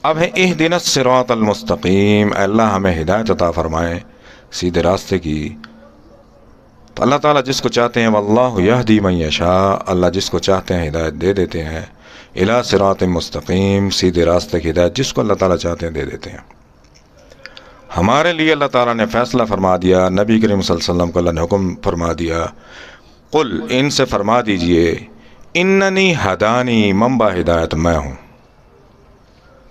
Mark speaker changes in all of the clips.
Speaker 1: اب ہے اہدنا الصراط المستقیم، اے اللہ ہمیں ہدایت عطا فرمائے سیدھے راستے کی۔ تو اللہ تعالیٰ جس کو چاہتے ہیں واللہ یہدی من یشاء، اللہ جس کو چاہتے ہیں ہدایت دے دیتے ہیں، الی صراط مستقیم، سیدھے راستے کی ہدایت جس کو اللہ تعالیٰ چاہتے ہیں دے دیتے ہیں۔ ہمارے لیے اللہ تعالیٰ نے فیصلہ فرما دیا، نبی کریم صلی اللہ علیہ وسلم کو اللہ نے حکم فرما دیا، قل ان سے فرما دیجئے اننی ہدانی، منبع ہدایت میں ہوں،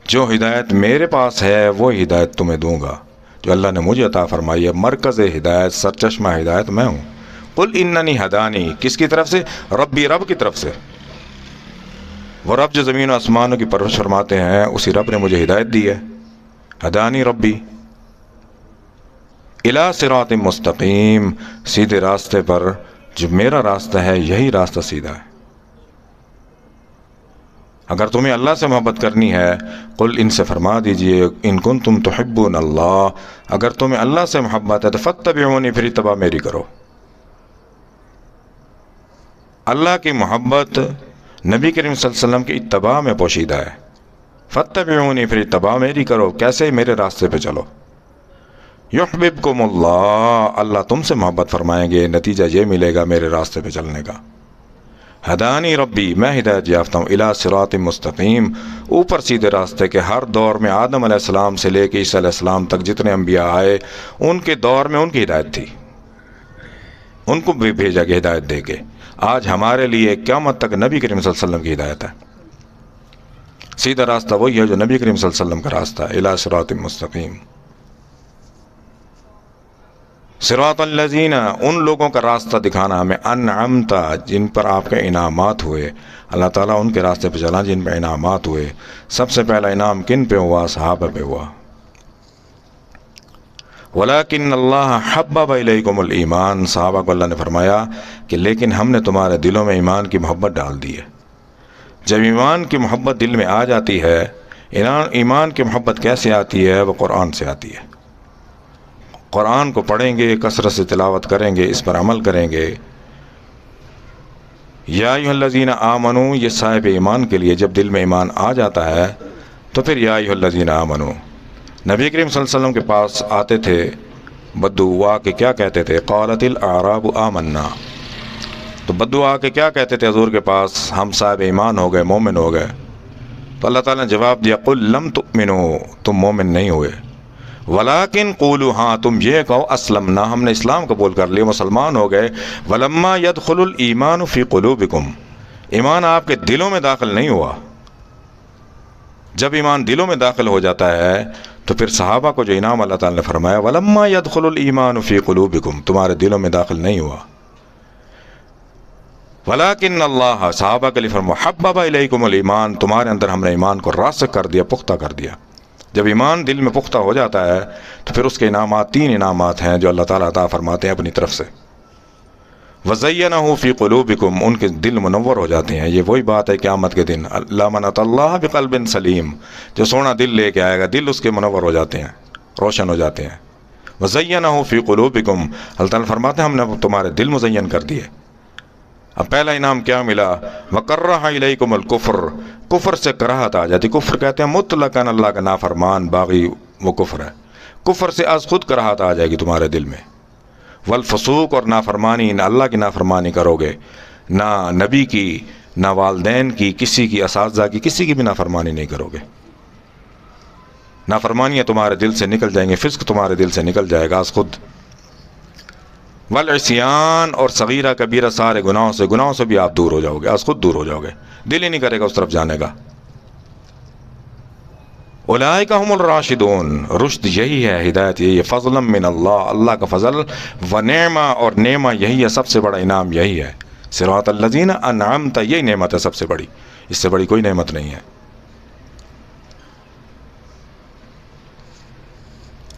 Speaker 1: جو ہدایت میرے پاس ہے وہ ہدایت تمہیں دوں گا جو اللہ نے مجھے عطا فرمائی ہے، مرکز ہدایت، سرچشمہ ہدایت میں ہوں۔ قل اننی ہدانی، کس کی طرف سے؟ ربی، رب کی طرف سے۔ وہ رب جو زمین و آسمانوں کی پرورش فرماتے ہیں، اسی رب نے مجھے ہدایت دی ہے۔ ہدانی ربی الی صراط مستقیم، سیدھے راستے پر، جو میرا راستہ ہے یہی راستہ سیدھا ہے۔ اگر تمہیں اللہ سے محبت کرنی ہے، قل ان سے فرما دیجئے ان کنتم تحبون اللہ، اگر تمہیں اللہ سے محبت ہے تو فاتبعونی، پھر اتباع میری کرو۔ اللہ کی محبت نبی کریم صلی اللہ علیہ وسلم کی اتباع میں پوشیدہ ہے۔ فاتبعونی، پھر اتباع میری کرو، کیسے؟ میرے راستے پہ چلو۔ یحببکم اللہ، اللہ تم سے محبت فرمائیں گے، نتیجہ یہ ملے گا میرے راستے پہ چلنے کا۔ ہدانی ربی، میں ہدایت یافتہ ہوں، الی صراط مستقیم، اوپر سیدھے راستے کے۔ ہر دور میں آدم علیہ السلام سے لے کے عیسیٰ علیہ السلام تک جتنے انبیاء آئے، ان کے دور میں ان کی ہدایت تھی، ان کو بھی بھیجا گیا ہدایت دے کے۔ آج ہمارے لیے قیامت تک نبی کریم صلی اللہ علیہ وسلم کی ہدایت ہے۔ سیدھا راستہ وہی ہے جو نبی کریم صلی اللہ علیہ وسلم کا راستہ ہے، الی صراط مستقیم۔ صراط الذین، ان لوگوں کا راستہ دکھانا ہمیں، انعمت، جن پر آپ کے انعامات ہوئے۔ اللہ تعالیٰ ان کے راستے پہ چلا جن پہ انعامات ہوئے۔ سب سے پہلا انعام کن پہ ہوا؟ صحابہ پہ ہوا۔ ولیکن اللہ حبب الیکم الایمان، صحابہ کو اللہ نے فرمایا کہ لیکن ہم نے تمہارے دلوں میں ایمان کی محبت ڈال دی ہے۔ جب ایمان کی محبت دل میں آ جاتی ہے، ایمان کی محبت کیسے آتی ہے؟ وہ قرآن سے آتی ہے۔ قرآن کو پڑھیں گے، کثرت سے تلاوت کریں گے، اس پر عمل کریں گے۔ یا ایھا الذین آمنوا، یہ صاحب ایمان کے لیے جب دل میں ایمان آ جاتا ہے تو پھر یا ایھا الذین آمنوا، نبی کریم صلی اللہ علیہ وسلم کے پاس آتے تھے بدو آ کے کیا کہتے تھے؟ قالت الاعراب آمنا، تو بدو آ کے کیا کہتے تھے حضور کے پاس؟ ہم صاحب ایمان ہو گئے، مومن ہو گئے۔ تو اللہ تعالیٰ نے جواب دیا قل لم تؤمنوا، تم مومن نہیں ہوئے، ولیکن قولوا، ہاں تم یہ کہو اسلمنا، ہم نے اسلام قبول کر لیا، مسلمان ہو گئے۔ ولما يدخل الایمان فی قلوبکم، ایمان آپ کے دلوں میں داخل نہیں ہوا۔ جب ایمان دلوں میں داخل ہو جاتا ہے تو پھر صحابہ کو جو انعام اللہ تعالیٰ نے فرمایا ولما يدخل الایمان فی قلوبکم، تمہارے دلوں میں داخل نہیں ہوا۔ ولیکن اللہ، صحابہ کے لیے فرمایا حبب الیکم الایمان، تمہارے اندر ہم نے ایمان کو راسخ کر دیا، پختہ کر دیا۔ جب ایمان دل میں پختہ ہو جاتا ہے تو پھر اس کے انعامات، تین انعامات ہیں جو اللہ تعالیٰ عطا فرماتے ہیں اپنی طرف سے۔ وَزَيَّنَهُ فِي قُلُوبِكُمْ، ان کے دل منور ہو جاتے ہیں۔ یہ وہی بات ہے قیامت کے دن، اللَّهَ مَنْ أَتَى اللَّهَ بِقَلْبٍ سَلِيمٍ، جو سونا دل لے کے آئے گا، دل اس کے منور ہو جاتے ہیں، روشن ہو جاتے ہیں۔ وَزَيَّنَهُ فِي قُلُوبِكُمْ، اللہ تعالیٰ فرماتے ہیں ہم نے تمہارے دل مزین کر دیے۔ اب پہلا انعام کیا ملا؟ وَكَرَّهَ إِلَيْكُمُ الْكُفْرَ، کفر سے کراہت آ جاتی۔ کفر کہتے ہیں مطلقاً اللہ کا نافرمان باغی، وہ کفر ہے۔ کفر سے از خود کراہت آ جائے گی تمہارے دل میں۔ والفسوق، اور نافرمانی، نہ اللہ کی نافرمانی کرو گے، نہ نبی کی، نہ والدین کی، کسی کی، اساتذہ کی، کسی کی بھی نافرمانی نہیں کرو گے۔ نافرمانیاں تمہارے دل سے نکل جائیں گے، فسق تمہارے دل سے نکل جائے گا از خود۔ والعصیان، اور صغیرہ کبیرہ سارے گناہوں سے بھی آپ دور ہو جاؤ گے، از خود دور ہو جاؤ گے، دل ہی نہیں کرے گا اس طرف جانے کا۔ اولئک ھم الراشدون، رشد یہی ہے، ہدایت یہی ہے، فضلا من اللہ، اللہ کا فضل، ونعمہ، اور نعمہ یہی ہے، سب سے بڑا انعام یہی ہے۔ صراط الذین انعمت، یہی نعمت ہے سب سے بڑی، اس سے بڑی کوئی نعمت نہیں ہے۔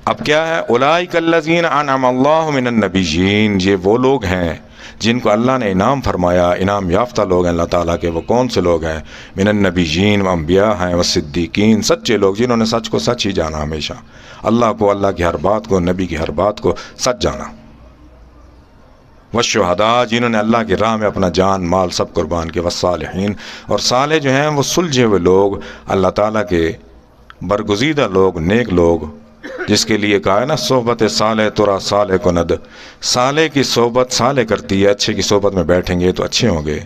Speaker 1: اب کیا ہے؟ اولئک الذین انعم اللہ من النبیین، یہ وہ لوگ ہیں جن کو اللہ نے انعام فرمایا، انعام یافتہ لوگ ہیں اللہ تعالیٰ کے۔ وہ کون سے لوگ ہیں؟ من النبیین، و انبیاء ہیں، و صدیقین، سچے لوگ جنہوں نے سچ کو سچ ہی جانا، ہمیشہ اللہ کو، اللہ کی ہر بات کو، نبی کی ہر بات کو سچ جانا۔ والشہداء، جنہوں نے اللہ کی راہ میں اپنا جان مال سب قربان کیا۔ والصالحین، اور صالح جو ہیں وہ سلجھے ہوئے لوگ، اللہ تعالیٰ کے برگزیدہ لوگ، نیک لوگ، جس کے لیے کہا ہے نا صحبت صالح ترا صالح کند، صالح کی صحبت صالح کرتی ہے، اچھے کی صحبت میں بیٹھیں گے تو اچھے ہوں گے.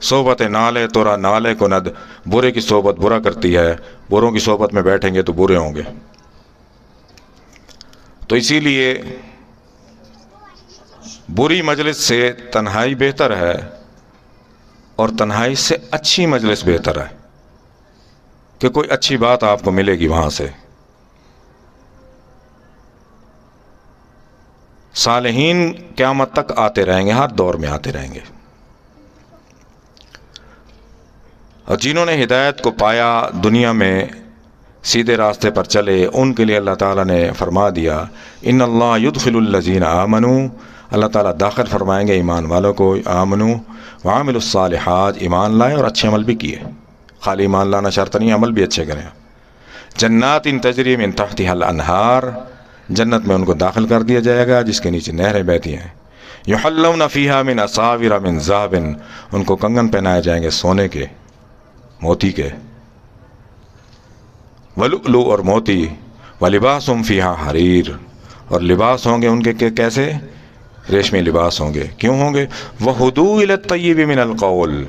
Speaker 1: صحبت نالے ترا نالے کند، برے کی صحبت برا کرتی ہے، بروں کی صحبت میں بیٹھیں گے تو برے ہوں گے. تو اسی لیے بری مجلس سے تنہائی بہتر ہے، اور تنہائی سے اچھی مجلس بہتر ہے کہ کوئی اچھی بات آپ کو ملے گی وہاں سے. صالحین قیامت تک آتے رہیں گے، ہر دور میں آتے رہیں گے. اور جنہوں نے ہدایت کو پایا، دنیا میں سیدھے راستے پر چلے، ان کے لیے اللہ تعالیٰ نے فرما دیا ان اللہ یدخل الذین آمنوا، اللہ تعالیٰ داخل فرمائیں گے ایمان والوں کو، آمنوا وعملوا الصالحات، ایمان لائے اور اچھے عمل بھی کیے. خالی ایمان لانا شرط نہیں، عمل بھی اچھے کریں. جنات تجری من تحتها الانہار، جنت میں ان کو داخل کر دیا جائے گا جس کے نیچے نہریں بہتی ہیں. یحلون فیہا من اساور من ذہب، ان کو کنگن پہنائے جائیں گے سونے کے، موتی کے. ولؤلؤ، اور موتی. ولباسہم فیہا حریر، اور لباس ہوں گے ان کے کیسے؟ ریشمی لباس ہوں گے. کیوں ہوں گے؟ وہدوا الی الطیب من القول،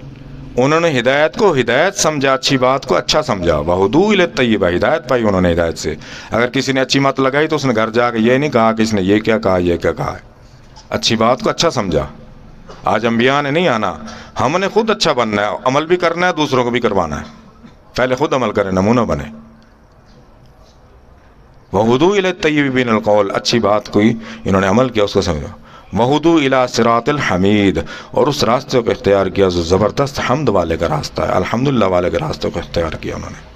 Speaker 1: انہوں نے ہدایت کو ہدایت سمجھا، اچھی بات کو اچھا سمجھا. وہدوا الی الطیب، ہدایت پائی انہوں نے ہدایت سے. اگر کسی نے اچھی بات لگائی تو اس نے گھر جا کے یہ نہیں کہا کہ اس نے یہ کیا کہا، یہ کیا کہا ہے. اچھی بات کو اچھا سمجھا. آج انبیاء نے نہیں آنا، ہم نے خود اچھا بننا ہے، عمل بھی کرنا ہے، دوسروں کو بھی کروانا ہے. پہلے خود عمل کریں، نمونہ بنے. وہدوا الی الطیب من القول، اچھی بات کوئی انہوں نے عمل کیا، اس کو سمجھا. وہدوا الی صراط الحمید، اور اس راستے کو اختیار کیا جو زبردست حمد والے کا راستہ ہے، الحمدللہ والے کے راستے کو اختیار کیا انہوں نے.